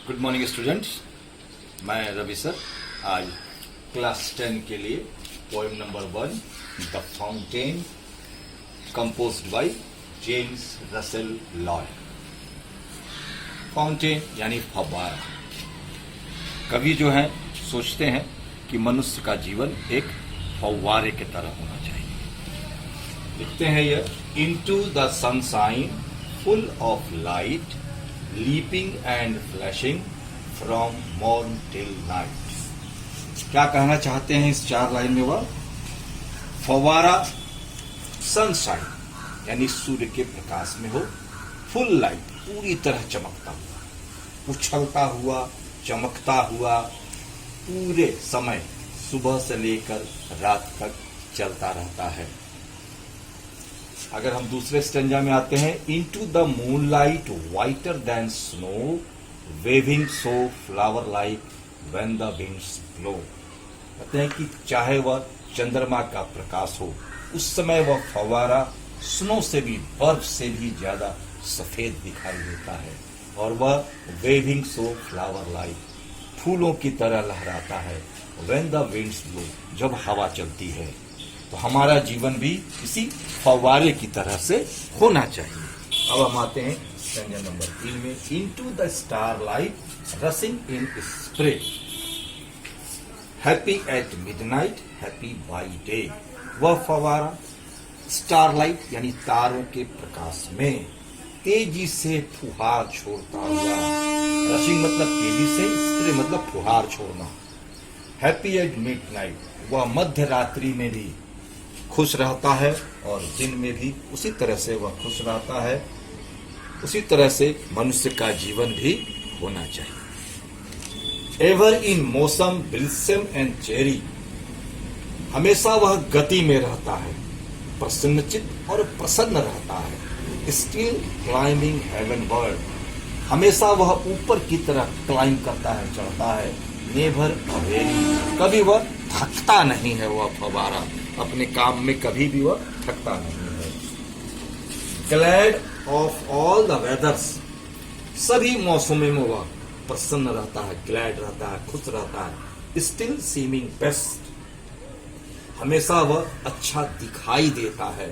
Good morning students, मैं Ravi sir आज class 10 के लिए poem number 1 the fountain composed by James Russell Loy. Fountain यानी फव्वारा। कवि जो है सोचते हैं कि मनुष्य का जीवन एक फव्वारे की तरह होना चाहिए। लिखते हैं यह, into the sunshine full of light leaping and flashing from morn till night। क्या कहना चाहते हैं इस 4 लाइन में? वह फव्वारा सनशाइन यानी सूर्य के प्रकाश में हो, फुल लाइट पूरी तरह चमकता हुआ, उछलता हुआ, चमकता हुआ, पूरे समय सुबह से लेकर रात तक चलता रहता है। अगर हम दूसरे स्टेंजा में आते हैं, into the moonlight whiter than snow waving so flower like when the winds blow. कहते हैं कि चाहे वह चंद्रमा का प्रकाश हो, उस समय वह फव्वारा स्नो से भी, बर्फ से भी ज्यादा सफेद दिखाई देता है, और वह वेविंग सो फ्लावर लाइक फूलों की तरह लहराता है व्हेन द विंड्स ब्लो, जब हवा चलती है। तो हमारा जीवन भी इसी फव्वारे की तरह से होना चाहिए। अब हम आते हैं स्टेंजा नंबर 3 में, into the star light रसिंग in spray happy at midnight happy by day. वह फव्वारा स्टारलाइट यानी तारों के प्रकाश में तेजी से फुहार छोड़ता हुआ, रसिंग मतलब तेजी से, स्प्रे मतलब फुहार छोड़ना, हैप्पी एट मिडनाइट वह मध्य रात्रि में भी खुश रहता है और दिन में भी उसी तरह से वह खुश रहता है। उसी तरह से मनुष्य का जीवन भी होना चाहिए। Ever in motion blithesome and cheery, हमेशा वह गति में रहता है, प्रसन्नचित और प्रसन्न रहता है। स्टिल क्लाइंबिंग हेवन वर्ल्ड, हमेशा वह ऊपर की तरफ क्लाइंब करता है, चढ़ता है। नेवर वेरी, कभी वह थकता नहीं है। वह फव्वारा अपने काम में कभी भी वह थकता नहीं है। ग्लैड ऑफ ऑल द वेदर्स, सभी मौसमों में वह प्रसन्न रहता है, ग्लैड रहता है, खुश रहता है। स्टिल सीमिंग बेस्ट, हमेशा वह अच्छा दिखाई देता है।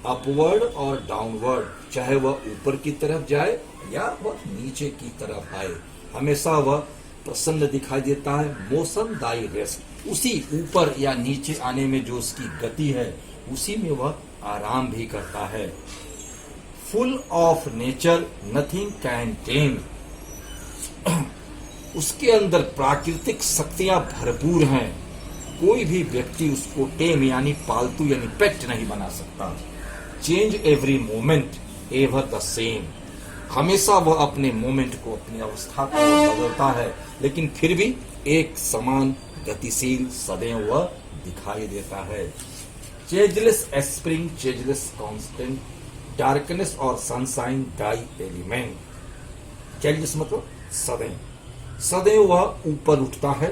अपवर्ड और डाउनवर्ड, चाहे वह ऊपर की तरफ जाए या वह नीचे की तरफ आए, हमेशा वह प्रसन्न दिखाई देता है। मोशन दाई रेस्ट, उसी ऊपर या नीचे आने में जो उसकी गति है, उसी में वह आराम भी करता है। Full of nature nothing can टेम, उसके अंदर प्राकृतिक शक्तियां भरपूर हैं, कोई भी व्यक्ति उसको टेम यानी पालतू यानी पेट नहीं बना सकता। Change every moment ever the same, हमेशा वह अपने मोमेंट को, अपनी अवस्था को बदलता है, लेकिन फिर भी एक समान गतिशील सदैव वह दिखाई देता है। Changeless spring changeless constant, darkness और सनशाइन डाई एलिमेंट। चेंजलेस मतलब सदैव, सदैव वह ऊपर उठता है,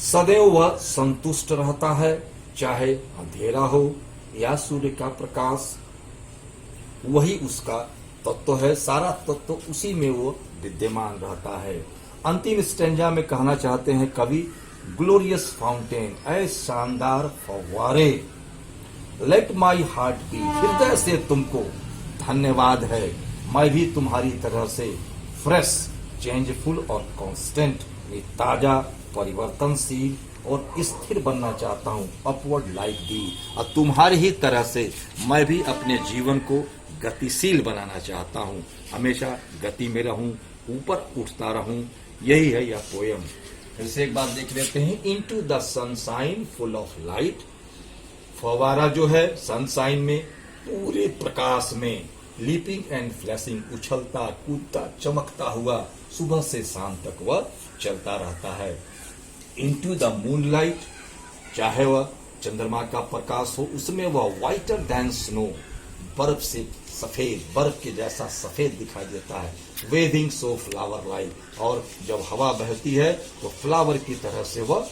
सदैव वह संतुष्ट रहता है, चाहे अंधेरा हो या सूर्य का प्रकाश, वही उसका तत्व है। सारा तत्व उसी में वो विद्यमान रहता है। अंतिम स्टेंजा में कहना चाहते हैं कवि, ग्लोरियस फाउंटेन, ऐ शानदार फव्वारे, लेट माई हार्ट बी, हृदय से तुमको धन्यवाद है, मैं भी तुम्हारी तरह से फ्रेश, चेंजफुल और कांस्टेंट, ताजा, परिवर्तनशील और स्थिर बनना चाहता हूँ। अपवर्ड लाइक दी, और तुम्हारी ही तरह से मैं भी अपने जीवन को गतिशील बनाना चाहता हूँ, हमेशा गति में रहूं, ऊपर उठता रहूं। यही है यह पोयम। फिर से एक बार देख लेते हैं, into the sunshine full of light, फव्वारा जो है सनशाइन में, पूरे प्रकाश में, लीपिंग एंड फ्लैशिंग, उछलता कूदता चमकता हुआ, सुबह से शाम तक वह चलता रहता है। इनटू द मूनलाइट, चाहे वह चंद्रमा का प्रकाश हो, उसमें वह वाइटर देन स्नो, बर्फ से सफेद, बर्फ के जैसा सफेद दिखाई देता है। वेविंग सो फ्लावर लाइक, और जब हवा बहती है तो फ्लावर की तरह से वह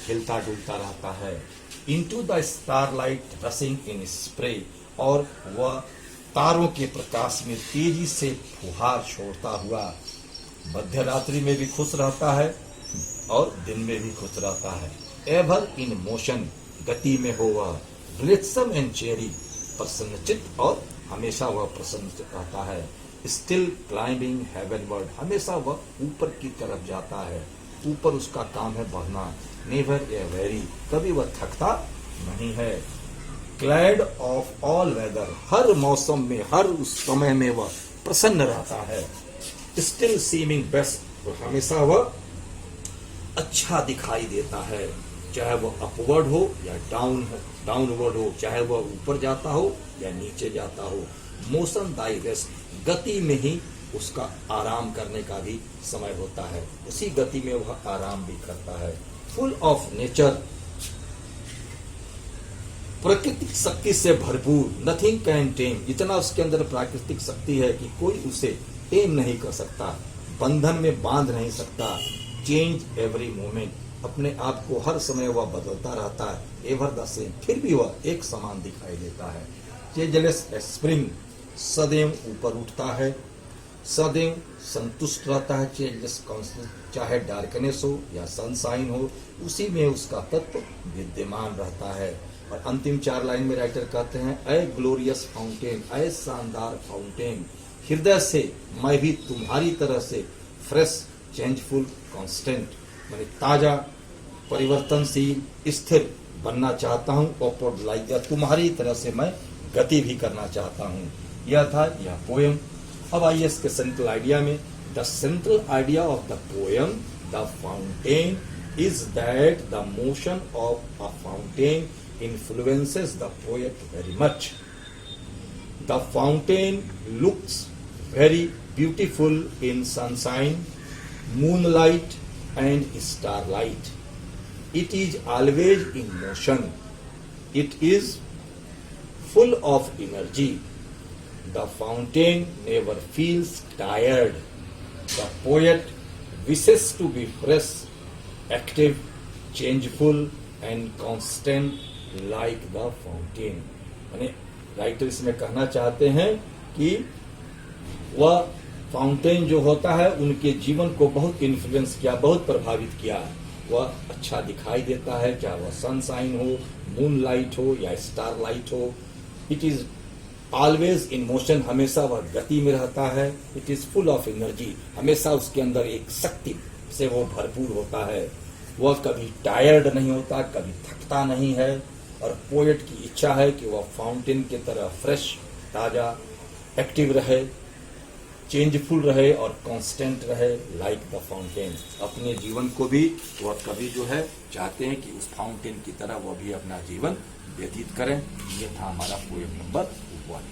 हिलता डुलता रहता है। Into the starlight रसिंग in spray, और वह तारों के प्रकाश में तेजी से फुहार छोड़ता हुआ, मध्य रात्रि में भी खुश रहता है और दिन में भी खुश रहता है। एवर इन मोशन, गति में हो वह, ग्लिट्सम एंड चेरी, प्रसन्नचित्त और हमेशा वह प्रसन्न रहता है। स्टिल क्लाइंबिंग हेवनवर्ड, हमेशा वह ऊपर की तरफ जाता है, ऊपर उसका काम है बढ़ना। नेवर ए वेरी, कभी वह थकता नहीं है। ग्लैड ऑफ ऑल वेदर, हर मौसम में, हर उस समय में वह प्रसन्न रहता है। स्टिल सीमिंग बेस्ट, और हमेशा वह अच्छा दिखाई देता है, चाहे वह अपवर्ड हो या डाउनवर्ड हो, चाहे वह ऊपर जाता हो या नीचे जाता हो। मोशन दाई रेस्ट, गति में ही उसका आराम करने का भी समय होता है, उसी गति में वह आराम भी करता है। फुल ऑफ नेचर, प्राकृतिक शक्ति से भरपूर। नथिंग कैन टेम, इतना उसके अंदर प्राकृतिक शक्ति है कि कोई उसे टेम नहीं कर सकता, बंधन में बांध नहीं सकता। चेंज एवरी मोमेंट, अपने आप को हर समय वह बदलता रहता है। एवर द सेम, फिर भी वह एक समान दिखाई देता है। चेंजलेस स्प्रिंग, सदैव ऊपर उठता है, सदैव संतुष्ट रहता है। चेंजलेस कॉन्स्टेंट, चाहे डार्कनेस हो या सनशाइन हो, उसी में उसका तत्व विद्यमान रहता है। और अंतिम 4 लाइन में राइटर कहते हैं, ए ग्लोरियस फाउंटेन, ए शानदार फाउंटेन, हृदय से मैं भी तुम्हारी तरह से फ्रेश, चेंजफुल, कांस्टेंट, माने ताजा, परिवर्तनशील, स्थिर बनना चाहता हूँ। अपवर्ड लाइक, तुम्हारी तरह से मैं गति भी करना चाहता हूँ। यह था यह पोयम। अब आइए इसके सेंट्रल आइडिया में। The central idea of the poem the fountain is that the motion of a fountain influences the poet very much. The fountain looks very beautiful in sunshine, moonlight and starlight. It is always in motion. It is full of energy. The fountain never feels tired. The poet wishes to be fresh, active, changeful and constant like the fountain. यानी writer इसमें कहना चाहते हैं कि वह fountain जो होता है उनके जीवन को बहुत इन्फ्लुएंस किया, बहुत प्रभावित किया। वह अच्छा दिखाई देता है, चाहे वह सनशाइन हो, मूनलाइट हो या स्टारलाइट हो। It is always in motion, हमेशा वह गति में रहता है। It is full of energy, हमेशा उसके अंदर एक शक्ति से वो भरपूर होता है। वह कभी टायर्ड नहीं होता, कभी थकता नहीं है। और पोएट की इच्छा है कि वह फाउंटेन की तरह फ्रेश, ताजा, एक्टिव रहे, चेंजफुल रहे और कांस्टेंट रहे लाइक द फाउंटेन। अपने जीवन को भी वह कभी जो है चाहते हैं कि उस फाउंटेन की तरह वह भी अपना जीवन व्यतीत करें। यह था हमारा पोएम नंबर 1।